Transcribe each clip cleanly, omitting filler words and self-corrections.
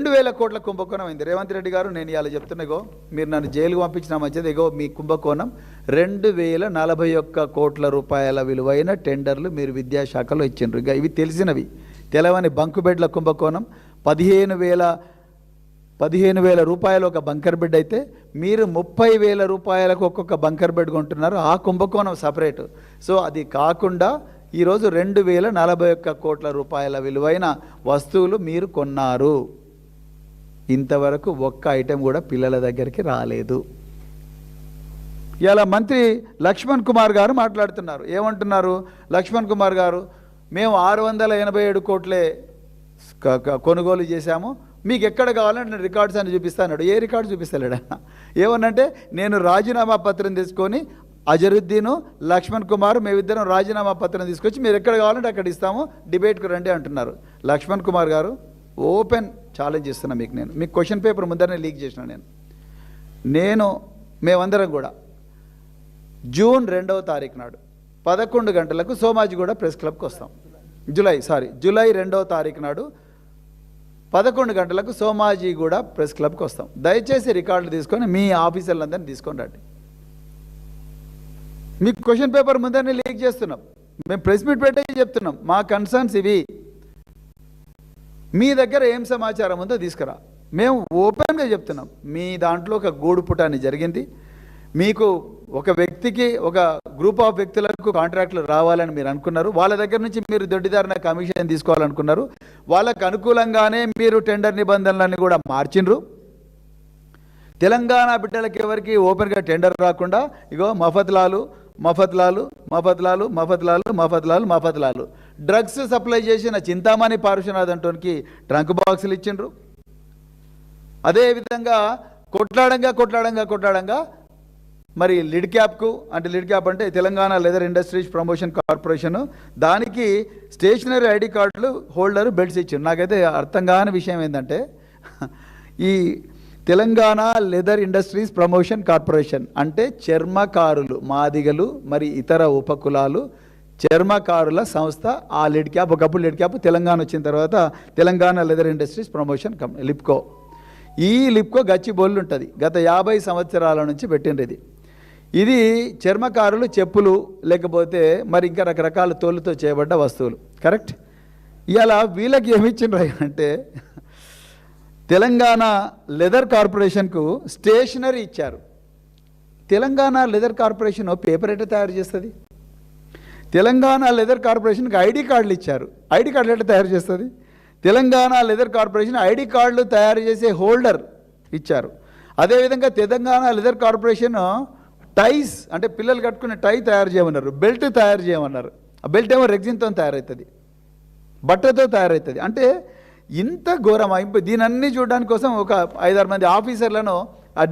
2,000 కోట్ల కుంభకోణం అయింది. రేవంత్ రెడ్డి గారు, నేను ఇలా చెప్తున్నా, మీరు నన్ను జైలుకు పంపించిన మంచిది. మీ కుంభకోణం 2,041 కోట్ల రూపాయల విలువైన టెండర్లు మీరు విద్యాశాఖలో ఇచ్చిండ్రు. ఇవి తెలిసినవి. తెలవని బంకు బెడ్ల కుంభకోణం 15,000 రూపాయలు ఒక బంకర్ బెడ్ అయితే మీరు 30,000 రూపాయలకు ఒక్కొక్క బంకర్ బెడ్ కొంటున్నారు. ఆ కుంభకోణం సపరేట్. సో అది కాకుండా ఈరోజు 2,041 కోట్ల రూపాయల విలువైన వస్తువులు మీరు కొన్నారు. ఇంతవరకు ఒక్క ఐటెం కూడా పిల్లల దగ్గరికి రాలేదు. ఇలా మంత్రి లక్ష్మణ్ కుమార్ గారు మాట్లాడుతున్నారు. ఏమంటున్నారు లక్ష్మణ్ కుమార్ గారు? మేము 687 కోట్లే కొనుగోలు చేశాము, మీకు ఎక్కడ కావాలంటే నేను రికార్డ్స్ అని చూపిస్తాను. ఏ రికార్డు చూపిస్తలేడు ఆయన. ఏమన్నంటే నేను రాజీనామా పత్రం తీసుకొని అజరుద్దీను లక్ష్మణ్ కుమార్ మేమిద్దరం రాజీనామా పత్రం తీసుకొచ్చి మీరు ఎక్కడ కావాలంటే అక్కడ ఇస్తాము, డిబేట్కు రండి అంటున్నారు. లక్ష్మణ్ కుమార్ గారు, ఓపెన్ ఛాలెంజ్ ఇస్తున్నా మీకు. మీకు క్వశ్చన్ పేపర్ ముందరనే లీక్ చేసిన మేమందరం కూడా జూన్ 2వ తారీఖు నాడు 11 గంటలకు సోమాజిగూడ ప్రెస్ క్లబ్కి వస్తాం. జూలై 2వ తారీఖు నాడు 11 గంటలకు సోమాజిగూడ ప్రెస్ క్లబ్కి వస్తాం. దయచేసి రికార్డులు తీసుకొని మీ ఆఫీసర్లందరినీ తీసుకొని రండి. మీకు క్వశ్చన్ పేపర్ ముందరనే లీక్ చేస్తున్నాం. మేము ప్రెస్ మీట్ పెట్టే చెప్తున్నాం మా కన్సర్న్స్ ఇవి, మీ దగ్గర ఏం సమాచారం ఉందో తీసుకురా. మేము ఓపెన్గా చెప్తున్నాం. మీ దాంట్లో ఒక గూడు పుటాన్ని జరిగింది. మీకు ఒక వ్యక్తికి, ఒక గ్రూప్ ఆఫ్ వ్యక్తులకు కాంట్రాక్టులు రావాలని మీరు అనుకున్నారు. వాళ్ళ దగ్గర నుంచి మీరు దొడ్డిదారిన కమిషన్ తీసుకోవాలనుకున్నారు. వాళ్ళకు అనుకూలంగానే మీరు టెండర్ నిబంధనలన్నీ కూడా మార్చిండ్రు. తెలంగాణ బిడ్డలకి ఎవరికి ఓపెన్గా టెండర్ రాకుండా ఇగో మఫత్లాలు డ్రగ్స్ సప్లై చేసిన చింతామణి పారుషనాథ్ అంటోనికి ట్రంక్ బాక్సులు ఇచ్చిండ్రు. అదేవిధంగా కొట్లాడంగా మరి లిడ్ క్యాప్ అంటే Telangana leather industries promotion corporation, దానికి స్టేషనరీ ఐడి కార్డులు హోల్డర్ బెల్ట్స్ ఇచ్చిండ్రు. నాకైతే అర్థం కాని విషయం ఏంటంటే, ఈ Telangana leather industries promotion corporation అంటే చర్మకారులు, మాదిగలు, మరి ఇతర ఉపకులాలు చర్మకారుల సంస్థ. ఆ లిడ్ క్యాప్, ఒకప్పుడు లిడ్ క్యాప్ తెలంగాణ వచ్చిన తర్వాత Telangana leather industries promotion company LIPCO. ఈ లిప్కో గచ్చిబౌలి ఉంటుంది. గత 50 సంవత్సరాల నుంచి పెట్టిండ్రు. ఇది చర్మకారులు చెప్పులు, లేకపోతే మరి ఇంకా రకరకాల తోలుతో చేయబడ్డ వస్తువులు. కరెక్ట్. ఇలా వీళ్ళకి ఏమిచ్చిండ్రు అంటే, తెలంగాణ లెదర్ కార్పొరేషన్కు స్టేషనరీ ఇచ్చారు. తెలంగాణ లెదర్ కార్పొరేషన్ పేపర్ ఎట్లా తయారు చేస్తుంది? తెలంగాణ లెదర్ కార్పొరేషన్కి ఐడి కార్డులు ఇచ్చారు. ఐడి కార్డులు ఎట్లా తయారు చేస్తుంది? తెలంగాణ లెదర్ కార్పొరేషన్ ఐడి కార్డులు తయారు చేసే హోల్డర్ ఇచ్చారు. అదేవిధంగా తెలంగాణ లెదర్ కార్పొరేషన్ టైస్, అంటే పిల్లలు కట్టుకునే టై తయారు చేయమన్నారు. బెల్ట్ తయారు చేయమన్నారు. ఆ బెల్ట్ ఏమో రెగ్జిన్తో తయారవుతుంది, బట్టతో తయారవుతుంది. అంటే ఇంత ఘోరమా? దీని అన్నీ చూడడానికి కోసం ఒక 5-6 మంది ఆఫీసర్లను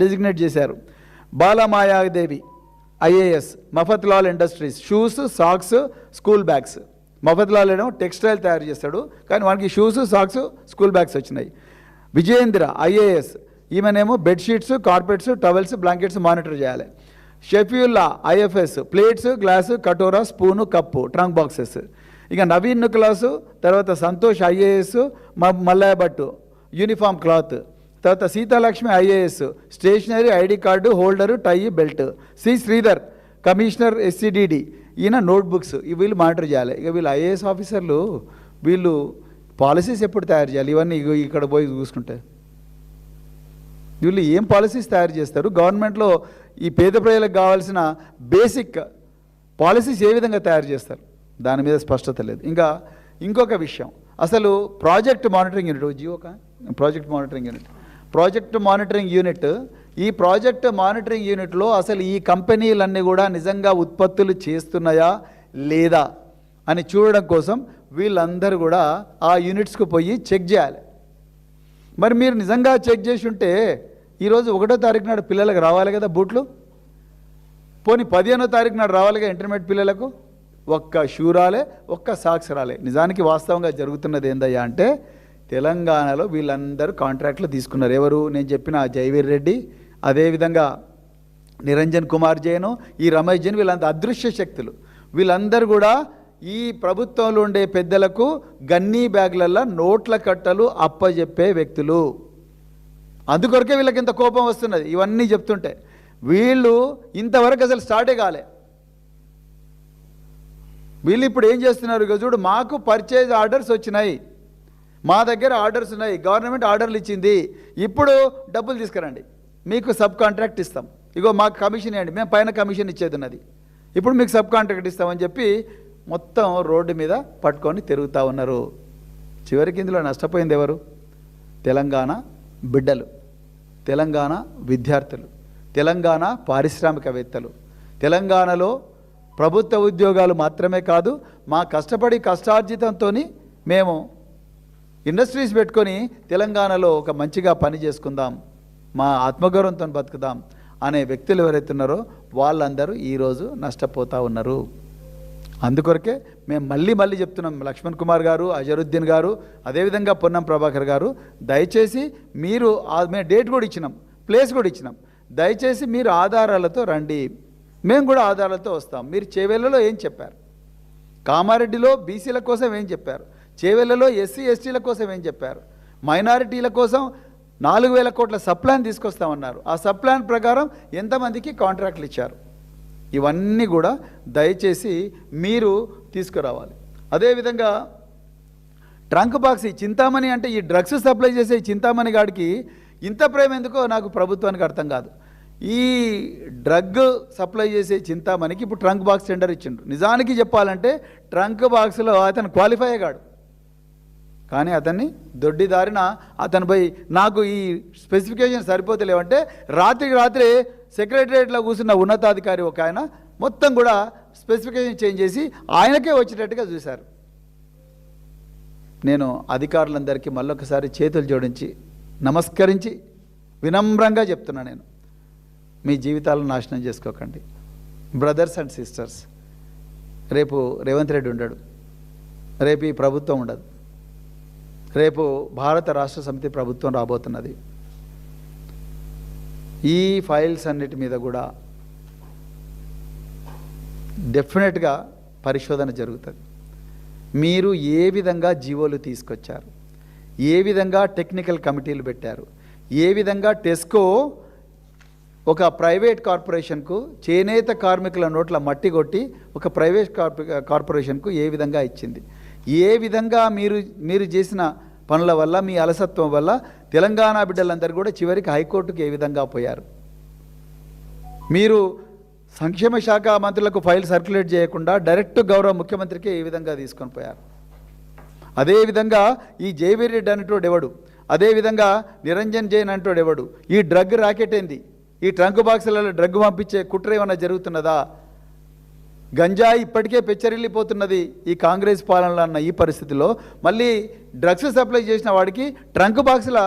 డెసిగ్నేట్ చేశారు. Bala Maya Devi IAS, Mafatlal industries shoes, socks, school bags. Mafatlal ఏమో టెక్స్టైల్ తయారు చేస్తాడు, కానీ వానికి షూస్, సాక్స్, స్కూల్ బ్యాగ్స్ వచ్చినాయి. విజయేంద్ర ఐఏఎస్, ఈమెనేమో bedsheets, carpets, towels, blankets monitor చేయాలి. షఫీయుల్లా ఐఎఫ్ఎస్ ప్లేట్స్, గ్లాసు, కటోరా, స్పూను, కప్పు, ట్రంక్ బాక్సెస్. ఇక నవీన్ క్లాసు, తర్వాత Santosh IAS, Mallaiah Bhattu uniform cloth, తర్వాత Seethalakshmi IAS stationery ID card holder, tie, belt. C Sridhar commissioner SCDD, ఈయన notebooks. వీళ్ళు monitor చేయాలి. ఇక వీళ్ళు ఐఏఎస్ ఆఫీసర్లు, వీళ్ళు పాలసీస్ ఎప్పుడు తయారు చేయాలి? ఇవన్నీ ఇక్కడ పోయి చూసుకుంటే వీళ్ళు ఏం పాలసీస్ తయారు చేస్తారు? గవర్నమెంట్లో ఈ పేద ప్రజలకు కావాల్సిన బేసిక్ పాలసీస్ ఏ విధంగా తయారు చేస్తారు? దాని మీద స్పష్టత లేదు. ఇంకొక విషయం, అసలు project monitoring unit, project monitoring unit, ఈ ప్రాజెక్ట్ మానిటరింగ్ యూనిట్లో అసలు ఈ కంపెనీలన్నీ కూడా నిజంగా ఉత్పత్తులు చేస్తున్నాయా లేదా అని చూడడం కోసం వీళ్ళందరూ కూడా ఆ యూనిట్స్కు పోయి చెక్ చేయాలి. మరి మీరు నిజంగా చెక్ చేసి ఉంటే ఈరోజు 1వ తారీఖు నాడు పిల్లలకు రావాలి కదా బూట్లు, పోనీ 15వ తారీఖు నాడు రావాలిగా ఇంటర్మీడియట్ పిల్లలకు. ఒక్క షూ రాలే, ఒక్క సాక్స్ రాలే. నిజానికి వాస్తవంగా జరుగుతున్నది ఏందయ్యా అంటే, తెలంగాణలో వీళ్ళందరూ కాంట్రాక్ట్లు తీసుకున్నారు. ఎవరు? నేను చెప్పిన జైవీర్ రెడ్డి, అదేవిధంగా నిరంజన్ కుమార్ జైన్, ఈ రమేష్ జైన్, వీళ్ళంతా అదృశ్య శక్తులు. వీళ్ళందరూ కూడా ఈ ప్రభుత్వంలో ఉండే పెద్దలకు గన్నీ బ్యాగులల్లో నోట్ల కట్టలు అప్పజెప్పే వ్యక్తులు. అందుకొరకే వీళ్ళకి ఇంత కోపం వస్తున్నది ఇవన్నీ చెప్తుంటే. వీళ్ళు ఇంతవరకు అసలు స్టార్టే కాలే. వీళ్ళు ఇప్పుడు ఏం చేస్తున్నారు, ఇక చూడు మాకు పర్చేజ్ ఆర్డర్స్ వచ్చినాయి, మా దగ్గర ఆర్డర్స్ ఉన్నాయి, గవర్నమెంట్ ఆర్డర్లు ఇచ్చింది, ఇప్పుడు డబ్బులు తీసుకురండి, మీకు సబ్ కాంట్రాక్ట్ ఇస్తాం, ఇగో మాకు కమిషన్ ఇవ్వండి, మేము పైన కమిషన్ ఇచ్చేది ఉన్నది, ఇప్పుడు మీకు సబ్ కాంట్రాక్ట్ ఇస్తామని చెప్పి మొత్తం రోడ్డు మీద పట్టుకొని తిరుగుతూ ఉన్నారు. చివరికి ఇందులో నష్టపోయింది ఎవరు? తెలంగాణ బిడ్డలు, తెలంగాణ విద్యార్థులు, తెలంగాణ పారిశ్రామికవేత్తలు. తెలంగాణలో ప్రభుత్వ ఉద్యోగాలు మాత్రమే కాదు, మా కష్టార్జితంతో మేము ఇండస్ట్రీస్ పెట్టుకొని తెలంగాణలో ఒక మంచిగా పని చేసుకుందాం, మా ఆత్మగౌరవంతో బతుకుదాం అనే వ్యక్తులు ఎవరైతే ఉన్నారో వాళ్ళందరూ ఈరోజు నష్టపోతూ ఉన్నారు. అందుకొరకే మేము మళ్ళీ చెప్తున్నాం, లక్ష్మణ్ కుమార్ గారు, అజరుద్దీన్ గారు, అదేవిధంగా పొన్నం ప్రభాకర్ గారు, దయచేసి మీరు మేము డేట్ కూడా ఇచ్చినాం, ప్లేస్ కూడా ఇచ్చినాం, దయచేసి మీరు ఆధారాలతో రండి, మేము కూడా ఆధారాలతో వస్తాం. మీరు చేవెళ్లలో ఏం చెప్పారు, కామారెడ్డిలో బీసీల కోసం ఏం చెప్పారు, చేవెళ్లలో ఎస్సీ ఎస్టీల కోసం ఏం చెప్పారు, మైనారిటీల కోసం 4,000 కోట్ల సప్లాన్ తీసుకొస్తామన్నారు, ఆ సప్లాన్ ప్రకారం ఎంతమందికి కాంట్రాక్ట్లు ఇచ్చారు, ఇవన్నీ కూడా దయచేసి మీరు తీసుకురావాలి. అదేవిధంగా ట్రంక్ బాక్స్, ఈ చింతామణి అంటే ఈ డ్రగ్స్ సప్లై చేసే చింతామణి గాడికి ఇంత ప్రేమ ఎందుకో నాకు ప్రభుత్వానికి అర్థం కాదు. ఈ డ్రగ్ సప్లై చేసే చింతామణికి ఇప్పుడు ట్రంక్ బాక్స్ టెండర్ ఇచ్చిండ్రు. నిజానికి చెప్పాలంటే ట్రంక్ బాక్స్లో అతను క్వాలిఫై అయ్యాడు, కానీ అతన్ని దొడ్డిదారిన అతను పోయి నాకు ఈ స్పెసిఫికేషన్ సరిపోతలేవంటే రాత్రికి రాత్రే సెక్రటరియట్లో కూర్చున్న ఉన్నతాధికారి ఒక ఆయన మొత్తం కూడా స్పెసిఫికేషన్ చేంజ్ చేసి ఆయనకే వచ్చేటట్టుగా చూశారు. నేను అధికారులందరికీ మళ్ళొకసారి చేతులు జోడించి నమస్కరించి వినమ్రంగా చెప్తున్నా, నేను మీ జీవితాలను నాశనం చేసుకోకండి. బ్రదర్స్ అండ్ సిస్టర్స్, రేపు రేవంత్ రెడ్డి ఉండడు, రేపు ఈ ప్రభుత్వం ఉండదు, రేపు భారత రాష్ట్ర సమితి ప్రభుత్వం రాబోతున్నది. ఈ ఫైల్స్ అన్నిటి మీద కూడా డెఫినెట్గా పరిశోధన జరుగుతుంది. మీరు ఏ విధంగా జీవోలు తీసుకొచ్చారు, ఏ విధంగా టెక్నికల్ కమిటీలు పెట్టారు, ఏ విధంగా టెస్కో ఒక ప్రైవేట్ కార్పొరేషన్కు చేనేత కార్మికుల నోట్ల మట్టి కొట్టి ఒక ప్రైవేట్ కార్పొరేషన్కు ఏ విధంగా ఇచ్చింది, ఏ విధంగా మీరు చేసిన పనుల వల్ల, మీ అలసత్వం వల్ల తెలంగాణ బిడ్డలందరూ కూడా చివరికి హైకోర్టుకు ఏ విధంగా పోయారు. మీరు సంక్షేమ శాఖ మంత్రులకు ఫైల్ సర్క్యులేట్ చేయకుండా డైరెక్ట్ గౌరవ ముఖ్యమంత్రికి ఏ విధంగా తీసుకొని పోయారు. అదేవిధంగా ఈ జేవీ రెడ్డి అనేటోడు ఎవడు, అదేవిధంగా నిరంజన్ జైన్ అంటోడు ఎవడు, ఈ డ్రగ్ రాకెట్ ఏంది, ఈ ట్రంక్ బాక్సులలో డ్రగ్ పంపించే కుట్ర ఏమైనా జరుగుతున్నదా? గంజాయి ఇప్పటికే పెచ్చరిల్లిపోతున్నది ఈ కాంగ్రెస్ పాలనలో అన్న ఈ పరిస్థితిలో మళ్ళీ డ్రగ్స్ సప్లై చేసిన వాడికి ట్రంక్ బాక్సుల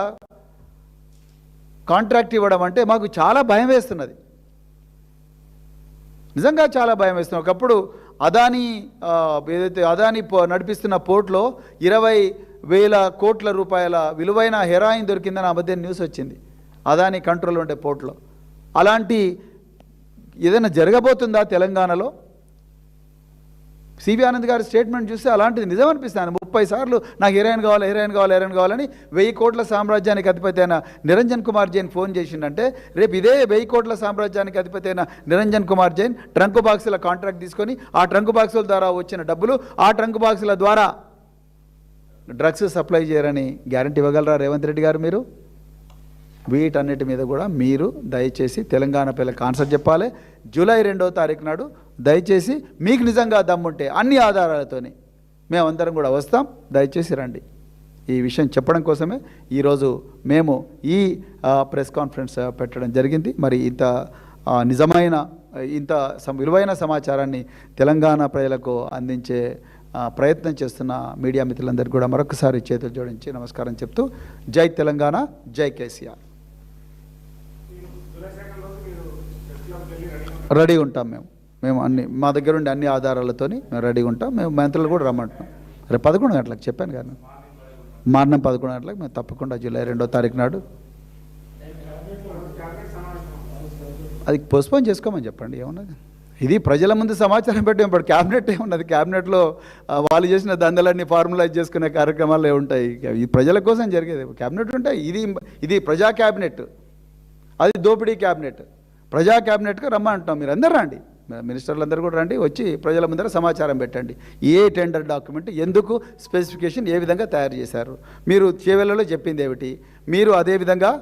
కాంట్రాక్ట్ ఇవ్వడం అంటే మాకు చాలా భయం వేస్తున్నది, నిజంగా చాలా భయం వేస్తున్నది. ఒకప్పుడు ఏదైతే అదానీ నడిపిస్తున్న పోర్ట్లో 20,000 కోట్ల రూపాయల విలువైన హెరాయిన్ దొరికిందని ఆ మధ్య న్యూస్ వచ్చింది, అదానీ కంట్రోల్ ఉండే పోర్ట్లో. అలాంటి ఏదైనా జరగబోతుందా తెలంగాణలో? సివి ఆనంద్ గారి స్టేట్మెంట్ చూస్తే అలాంటిది నిజం అనిపిస్తాను. 30 సార్లు నాకు హెరాయిన్ కావాలని 1000 కోట్ల సామ్రాజ్యానికి అధిపతి అయిన నిరంజన్ కుమార్ జైన్ ఫోన్ చేసిండంటే, రేపు ఇదే 1000 కోట్ల సామ్రాజ్యానికి అధిపతి అయిన నిరంజన్ కుమార్ జైన్ ట్రంక్ బాక్సుల కాంట్రాక్ట్ తీసుకొని ఆ ట్రంక్ బాక్సుల ద్వారా వచ్చిన డబ్బులు ఆ ట్రంక్ బాక్సుల ద్వారా డ్రగ్స్ సప్లై చేయరని గ్యారంటీ ఇవ్వగలరా రేవంత్ రెడ్డి గారు? మీరు వీటన్నిటి మీద కూడా మీరు దయచేసి తెలంగాణ పిల్లలకు ఆన్సర్ చెప్పాలి. జూలై 2వ తారీఖు నాడు దయచేసి మీకు నిజంగా దమ్ముంటే అన్ని ఆధారాలతోని మేమందరం కూడా వస్తాం, దయచేసి రండి. ఈ విషయం చెప్పడం కోసమే ఈరోజు మేము ఈ ప్రెస్ కాన్ఫరెన్స్ పెట్టడం జరిగింది. మరి ఇంత నిజమైన ఇంత విలువైన సమాచారాన్ని తెలంగాణ ప్రజలకు అందించే ప్రయత్నం చేస్తున్న మీడియా మిత్రులందరికీ కూడా మరొకసారి చేతులు జోడించి నమస్కారం చెప్తూ, జై తెలంగాణ, జై కేసీఆర్. రెడీ ఉంటాం మేము అన్ని మా దగ్గర ఉండే అన్ని ఆధారాలతోని మేము రెడీగా ఉంటాం. మేము మంత్రులు కూడా రమ్మంటున్నాం. రేపు 11 గంటలకు చెప్పాను కానీ మార్నింగ్ 11 గంటలకు మేము తప్పకుండా జూలై 2వ తారీఖు నాడు అది పోస్ట్పోన్ చేసుకోమని చెప్పండి, ఏమన్నది ఇది ప్రజల ముందు సమాచారం పెట్టాం. ఇప్పుడు క్యాబినెట్ ఏమున్నది, క్యాబినెట్లో వాళ్ళు చేసిన దందలన్నీ ఫార్ములైజ్ చేసుకునే కార్యక్రమాలు ఉంటాయి. ఇది ప్రజల కోసం జరిగేది క్యాబినెట్ ఉంటాయి. ఇది ప్రజా క్యాబినెట్, అది దోపిడీ క్యాబినెట్. ప్రజా క్యాబినెట్గా రమ్మంటున్నాం, మీరు అందరూ రండి, మినిస్టర్లు అందరూ కూడా రండి, వచ్చి ప్రజల ముందర సమాచారం పెట్టండి. ఏ టెండర్ డాక్యుమెంట్, ఎందుకు స్పెసిఫికేషన్, ఏ విధంగా తయారు చేశారు, మీరు చేవెళ్ళలో చెప్పింది ఏమిటి, మీరు అదేవిధంగా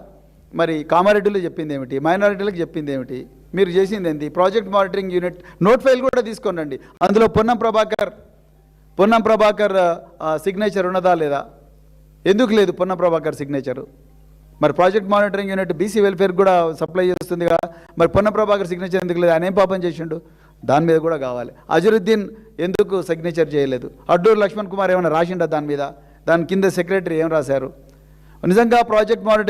మరి కామారెడ్డిలో చెప్పింది ఏమిటి, మైనారిటీలకు చెప్పింది ఏమిటి, మీరు చేసింది ఏంటి, project monitoring unit note file కూడా తీసుకోనండి. అందులో పొన్నం ప్రభాకర్ సిగ్నేచర్ ఉన్నదా లేదా, ఎందుకు లేదు పొన్నం ప్రభాకర్ సిగ్నేచరు? మరి project monitoring unit BC welfare కూడా సప్లై చేస్తుందిగా, మరి పొన్నం ప్రభాకర్ సిగ్నేచర్ ఎందుకు లేదు, ఆయన ఏం పాపం చేసిండు, దాని మీద కూడా కావాలి. అజరుద్దీన్ ఎందుకు సిగ్నేచర్ చేయలేదు, అడ్డూరు లక్ష్మణ్ కుమార్ ఏమైనా రాసిండా దాని మీద, దాని కింద సెక్రటరీ ఏం రాశారు? నిజంగా ప్రాజెక్ట్ మానిటరింగ్